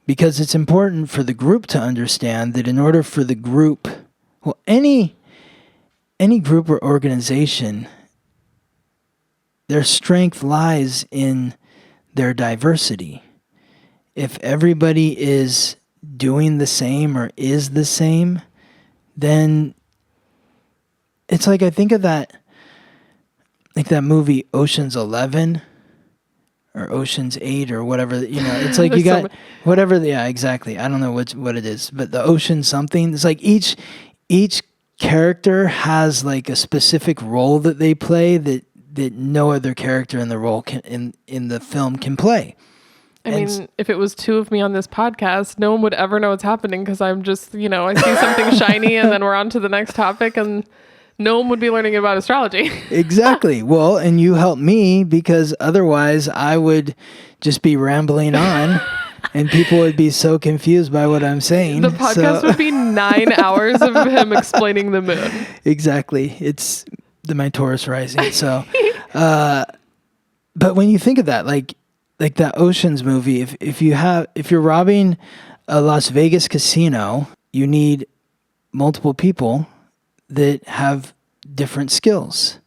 Because it's important for the group to understand that in order for the group, any group or organization, their strength lies in their diversity. If everybody is doing the same or is the same, then it's like, I think of that, like that movie Ocean's 11 or Ocean's 8 or whatever, it's like you got whatever, yeah, exactly. I don't know what it is, but the ocean something, it's like each character has like a specific role that they play that no other character in the role in the film can play. I mean, if it was two of me on this podcast, no one would ever know what's happening, because I'm just, I see something shiny and then we're on to the next topic, and no one would be learning about astrology. Exactly. Well, and you help me, because otherwise I would just be rambling on and people would be so confused by what I'm saying. The podcast would be 9 hours of him explaining the moon. Exactly. It's my Taurus rising. So, but when you think of that, like that Ocean's movie, if you're robbing a Las Vegas casino, you need multiple people that have different skills.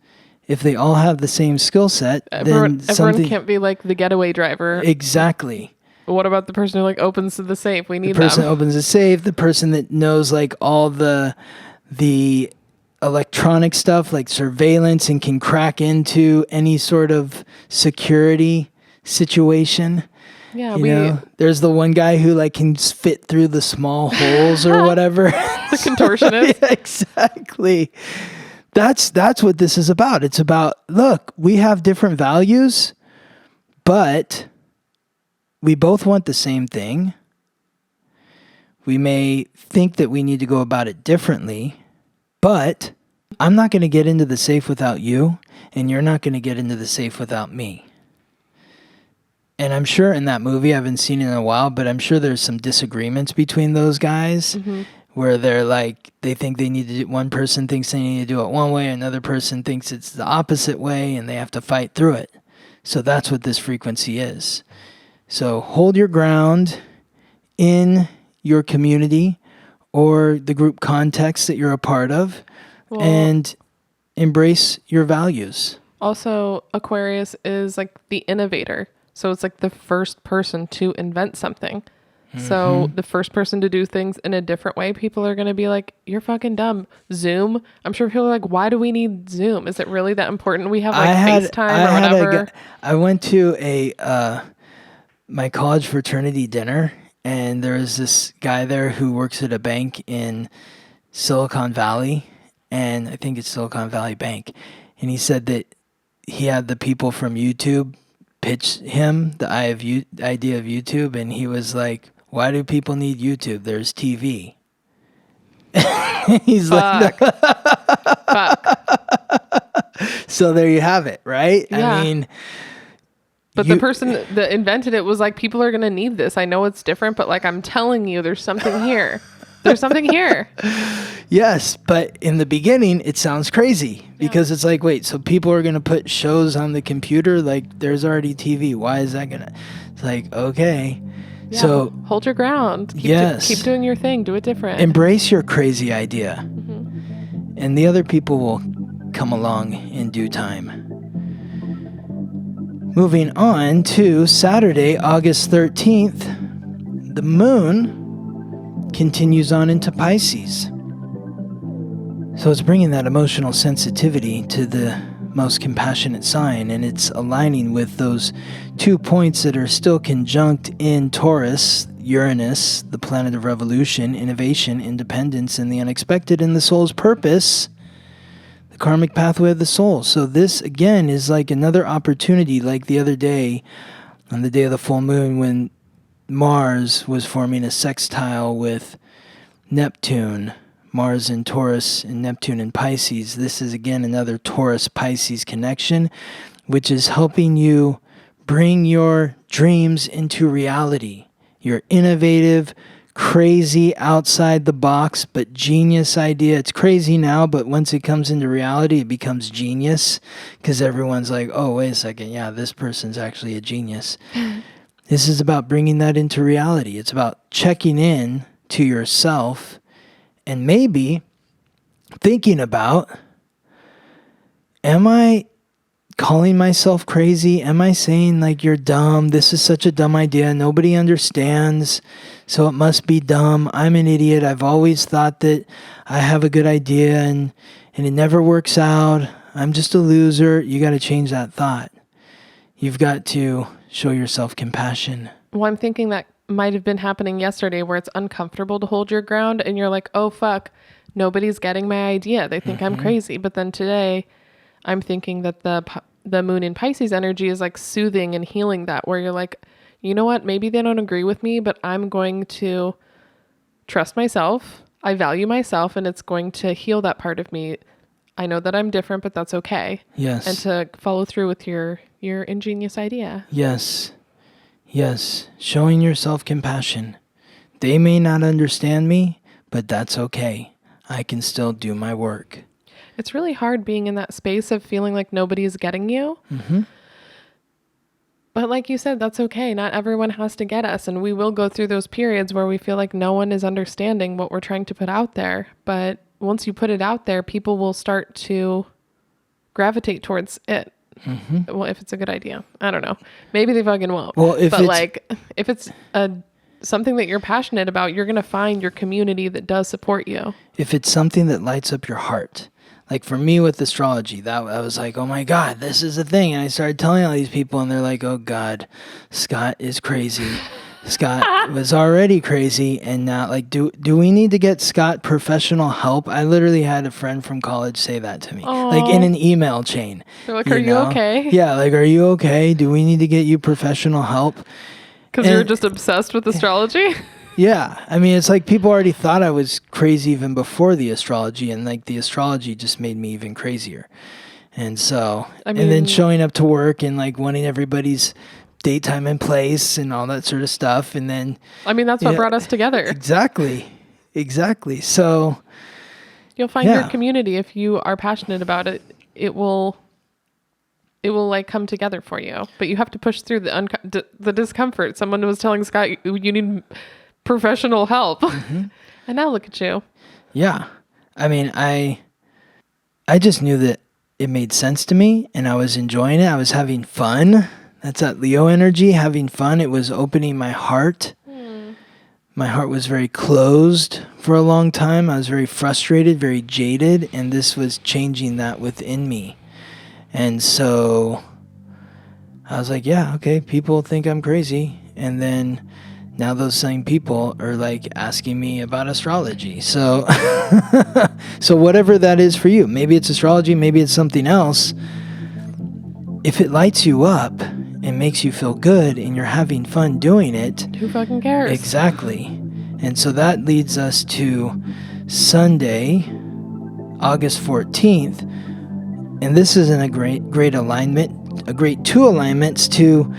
If they all have the same skill set, everyone can't be like the getaway driver. Exactly. What about the person who opens the safe? We need the person them. That opens the safe, the person that knows all the electronic stuff like surveillance and can crack into any sort of security situation. Yeah, there's the one guy who can fit through the small holes or whatever. The contortionist. Yeah, exactly. That's what this is about. It's about, look, we have different values, but we both want the same thing. We may think that we need to go about it differently, but I'm not going to get into the safe without you, and you're not going to get into the safe without me. And I'm sure in that movie, I haven't seen it in a while, but I'm sure there's some disagreements between those guys where they're they think they need to do, one person thinks they need to do it one way, another person thinks it's the opposite way, and they have to fight through it. So that's what this frequency is. So hold your ground in your community or the group context that you're a part of, and embrace your values. Also, Aquarius is like the innovator. So it's like the first person to invent something. So the first person to do things in a different way, people are going to be like, you're fucking dumb. Zoom. I'm sure people are like, why do we need Zoom? Is it really that important? We have like FaceTime or whatever. I went to my college fraternity dinner, and there was this guy there who works at a bank in Silicon Valley, and I think it's Silicon Valley Bank. And he said that he had the people from YouTube pitch him the idea of YouTube, and he was like, why do people need YouTube? There's TV. He's like, no. So there you have it, right? Yeah. I mean, but the person that invented it was like, people are going to need this. I know it's different, but like, I'm telling you, there's something here. There's something here. Yes, but in the beginning, it sounds crazy because it's like, wait, so people are going to put shows on the computer? Like, there's already TV. Why is that going to? It's like, okay. Yeah. So hold your ground. Keep doing your thing. Do it different. Embrace your crazy idea. And the other people will come along in due time. Moving on to Saturday, August 13th, the moon continues on into Pisces. So it's bringing that emotional sensitivity to the most compassionate sign, and it's aligning with those 2 points that are still conjunct in Taurus, Uranus, the planet of revolution, innovation, independence, and the unexpected, and the soul's purpose, the karmic pathway of the soul. So this, again, is like another opportunity, like the other day, on the day of the full moon, when Mars was forming a sextile with Neptune, Mars in Taurus and Neptune in Pisces. This is, again, another Taurus-Pisces connection, which is helping you bring your dreams into reality. Your innovative, crazy, outside the box, but genius idea. It's crazy now, but once it comes into reality, it becomes genius, because everyone's like, oh, wait a second, yeah, this person's actually a genius. This is about bringing that into reality. It's about checking in to yourself and maybe thinking about, am I calling myself crazy? Am I saying like, you're dumb? This is such a dumb idea. Nobody understands, so it must be dumb. I'm an idiot. I've always thought that I have a good idea and it never works out. I'm just a loser. You got to change that thought. You've got to show yourself compassion. Well, I'm thinking that might have been happening yesterday, where it's uncomfortable to hold your ground and you're like, oh, fuck, nobody's getting my idea. They think I'm crazy. But then today I'm thinking that the moon in Pisces energy is like soothing and healing that, where you're like, you know what, maybe they don't agree with me, but I'm going to trust myself. I value myself, and it's going to heal that part of me. I know that I'm different, but that's okay. Yes. And to follow through with your ingenious idea. Yes. Yes. Showing yourself compassion. They may not understand me, but that's okay. I can still do my work. It's really hard being in that space of feeling like nobody's getting you. Mm-hmm. But like you said, that's okay. Not everyone has to get us. And we will go through those periods where we feel like no one is understanding what we're trying to put out there. But once you put it out there, people will start to gravitate towards it. Mm-hmm. Well, if it's a good idea. I don't know. Maybe they fucking won't. Well, if it's something that you're passionate about, you're going to find your community that does support you. If it's something that lights up your heart. Like for me with astrology, I was like, oh my God, this is a thing. And I started telling all these people, and they're like, oh God, Scott is crazy. Scott was already crazy, and now, like, do we need to get Scott professional help? I literally had a friend from college say that to me. Aww. Like in an email chain. They're like, are you okay? Yeah, like, are you okay? Do we need to get you professional help? Because you're just obsessed with astrology? Yeah, I mean, it's like people already thought I was crazy even before the astrology, and like the astrology just made me even crazier. And so, and then showing up to work and like wanting everybody's date, time, and place and all that sort of stuff. And then, I mean, that's what brought us together. Exactly. So you'll find your community. If you are passionate about it, it will like come together for you, but you have to push through the discomfort. Someone was telling Scott, you need professional help. And now look at you. Yeah. I mean, I just knew that it made sense to me and I was enjoying it. I was having fun. That's that Leo energy, having fun. It was opening my heart. My heart was very closed for a long time. I was very frustrated, very jaded, and this was changing that within me. And so I was like, yeah, okay, people think I'm crazy. And then now those same people are like asking me about astrology. So so whatever that is for you, maybe it's astrology, maybe it's something else. If it lights you up and makes you feel good and you're having fun doing it, Who fucking cares? exactly. And so that leads us to Sunday, August 14th. And this is in a great alignment, a great two alignments to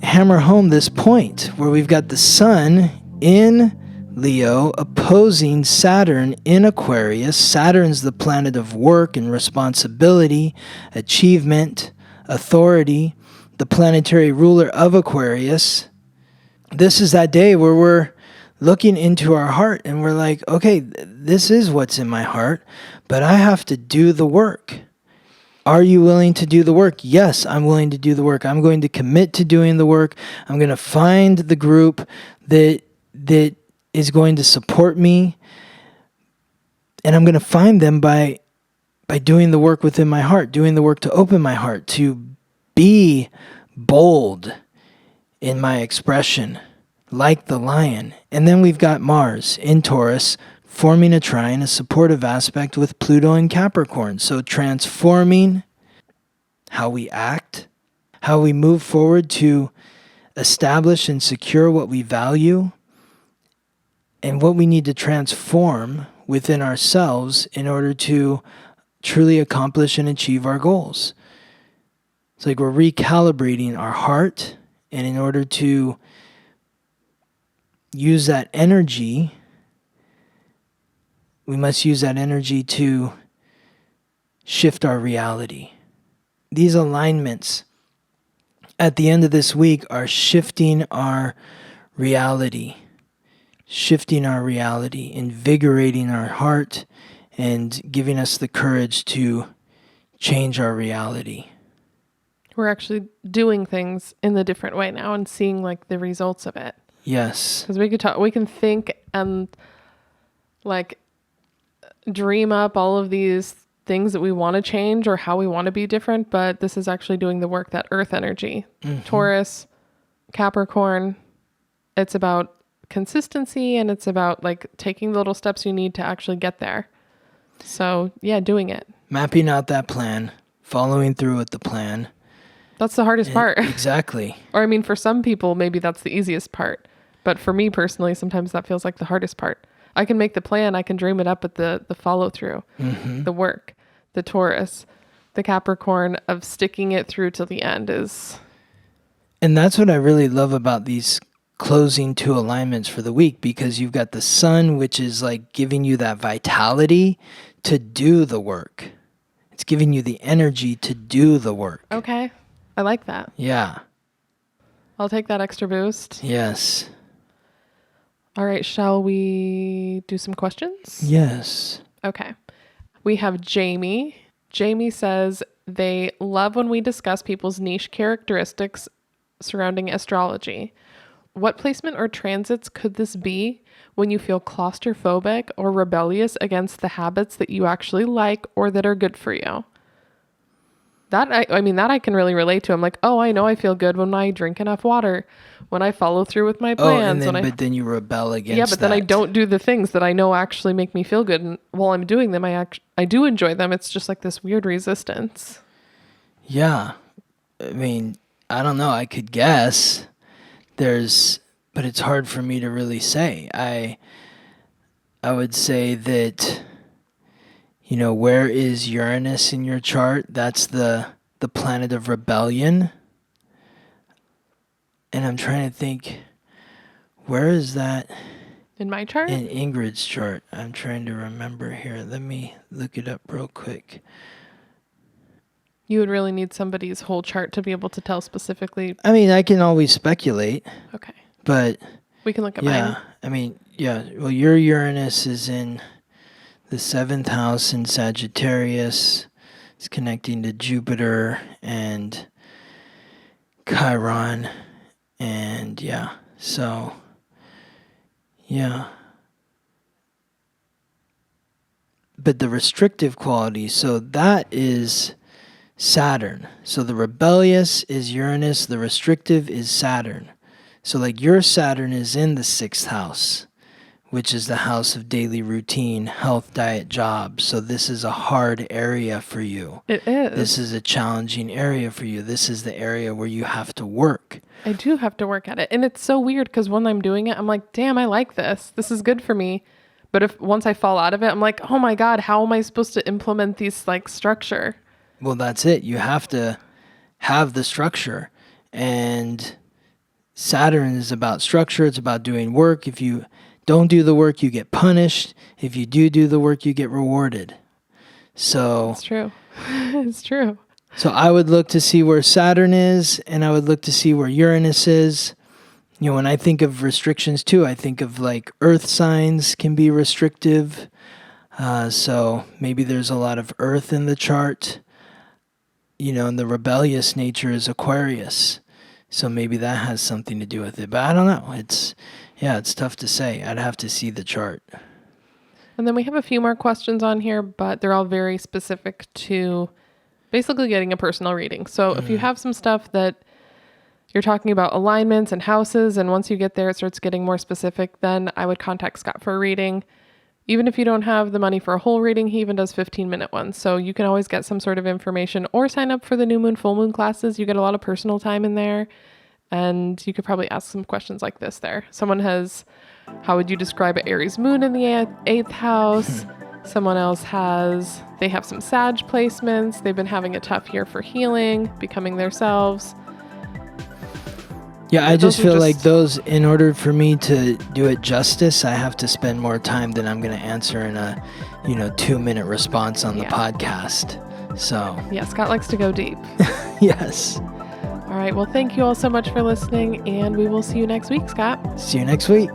hammer home this point where we've got the sun in Leo opposing Saturn in Aquarius. Saturn's the planet of work and responsibility, achievement, authority, the planetary ruler of Aquarius. This is that day where we're looking into our heart and we're like, okay, this is what's in my heart, but I have to do the work. Are you willing to do the work? Yes, I'm willing to do the work. I'm going to commit to doing the work. I'm going to find the group that is going to support me. And I'm going to find them by doing the work within my heart, doing the work to open my heart, to be bold in my expression, like the lion. And then we've got Mars in Taurus, forming a trine, a supportive aspect with Pluto in Capricorn. So transforming how we act, how we move forward to establish and secure what we value, and what we need to transform within ourselves in order to truly accomplish and achieve our goals. It's like we're recalibrating our heart, and in order to use that energy, we must use that energy to shift our reality. These alignments at the end of this week are shifting our reality, invigorating our heart, and giving us the courage to change our reality. We're actually doing things in the different way now and seeing like the results of it. Yes. Because we can think and like dream up all of these things that we want to change or how we want to be different, but this is actually doing the work, that earth energy. Taurus, Capricorn, it's about consistency and it's about like taking the little steps you need to actually get there. So yeah, doing it. Mapping out that plan, following through with the plan. That's the hardest part. Exactly. Or I mean, for some people, maybe that's the easiest part. But for me personally, sometimes that feels like the hardest part. I can make the plan, I can dream it up, but the follow through, the work, the Taurus, the Capricorn of sticking it through till the end is. And that's what I really love about these closing two alignments for the week, because you've got the sun, which is like giving you that vitality to do the work. It's giving you the energy to do the work. Okay. I like that. Yeah. I'll take that extra boost. Yes. All right. Shall we do some questions? Yes. Okay. We have Jamie. Jamie says they love when we discuss people's niche characteristics surrounding astrology. What placement or transits could this be when you feel claustrophobic or rebellious against the habits that you actually like or that are good for you? That I can really relate to. I'm like, oh, I know I feel good when I drink enough water, when I follow through with my plans. But then you rebel against yeah, but then I don't do the things that I know actually make me feel good. And while I'm doing them, I do enjoy them. It's just like this weird resistance. Yeah. I mean, I don't know. I could guess. But it's hard for me to really say. I would say that, where is Uranus in your chart? That's the planet of rebellion. And I'm trying to think, where is that? In my chart? In Ingrid's chart. I'm trying to remember here. Let me look it up real quick. You would really need somebody's whole chart to be able to tell specifically. I mean, I can always speculate. Okay. But We can look at yeah, mine. I mean, yeah. Well, your Uranus is in the 7th house in Sagittarius. It's connecting to Jupiter and Chiron. And yeah, so yeah. But the restrictive quality, so that is Saturn. So the rebellious is Uranus, the restrictive is Saturn. So like your Saturn is in the 6th house, which is the house of daily routine, health, diet, job. So this is a hard area for you. It is. This is a challenging area for you. This is the area where you have to work. I do have to work at it. And it's so weird because when I'm doing it, I'm like, damn, I like this. This is good for me. But if once I fall out of it, I'm like, oh my God, how am I supposed to implement these like structure? Well, that's it. You have to have the structure. And Saturn is about structure. It's about doing work. If you don't do the work, you get punished. If you do the work, you get rewarded. So It's true. It's true. So I would look to see where Saturn is, and I would look to see where Uranus is. You know, when I think of restrictions too, I think of like earth signs can be restrictive. So maybe there's a lot of earth in the chart. You know, and the rebellious nature is Aquarius. So maybe that has something to do with it. But I don't know. It's tough to say. I'd have to see the chart. And then we have a few more questions on here, but they're all very specific to basically getting a personal reading. So if you have some stuff that you're talking about alignments and houses, and once you get there, it starts getting more specific, then I would contact Scott for a reading. Even if you don't have the money for a whole reading, he even does 15-minute ones. So you can always get some sort of information or sign up for the new moon, full moon classes. You get a lot of personal time in there. And you could probably ask some questions like this there. Someone has, how would you describe an Aries moon in the 8th house? Someone else has, they have some Sag placements. They've been having a tough year for healing, becoming themselves. Yeah, I just feel like those, in order for me to do it justice, I have to spend more time than I'm going to answer in a, 2-minute response on the podcast. So. Yeah, Scott likes to go deep. Yes. All right. Well, thank you all so much for listening, and we will see you next week, Scott. See you next week.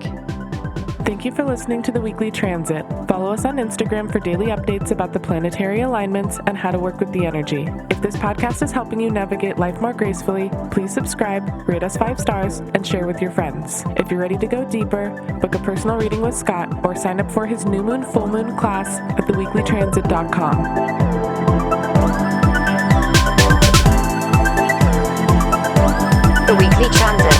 Thank you for listening to The Weekly Transit. Follow us on Instagram for daily updates about the planetary alignments and how to work with the energy. If this podcast is helping you navigate life more gracefully, please subscribe, rate us 5 stars, and share with your friends. If you're ready to go deeper, book a personal reading with Scott or sign up for his new moon, full moon class at theweeklytransit.com. The Weekly Transit.